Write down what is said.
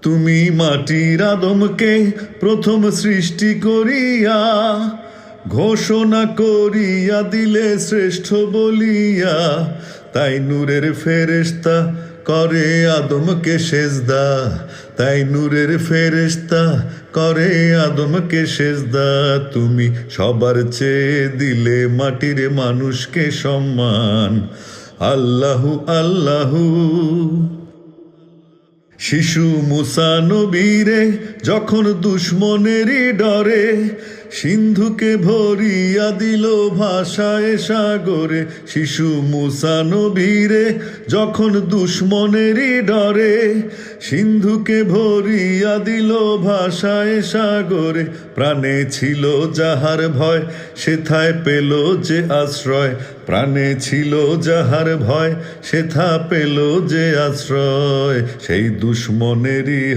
তুমি মাটির আদমকে প্রথম সৃষ্টি করিয়া ঘোষণা করিয়া দিলে শ্রেষ্ঠ বলিয়া, তাই নূরের ফেরেশতা করে আদমকে সেজদা, তাই নূরের ফেরেশতা করে আদমকে সেজদা। তুমি সবার চেয়ে দিলে মাটির মানুষকে সম্মান, আল্লাহু আল্লাহু। শিশু মুসা নবীরে যখন দুশ্মনেরই ডরে সিন্ধুকে ভরিয়া দিল ভাষায় সাগরে, শিশু মুসা নবীরে যখন দুশ্মনেরই ডরে সিন্ধুকে ভরিয়া দিল ভাষায় সাগরে, প্রাণে ছিল যাহার ভয় সেথায় পেল যে আশ্রয়, প্রাণে ছিল যাহার ভয় সেথা পেল যে আশ্রয়, সেই দুশ্মনেরই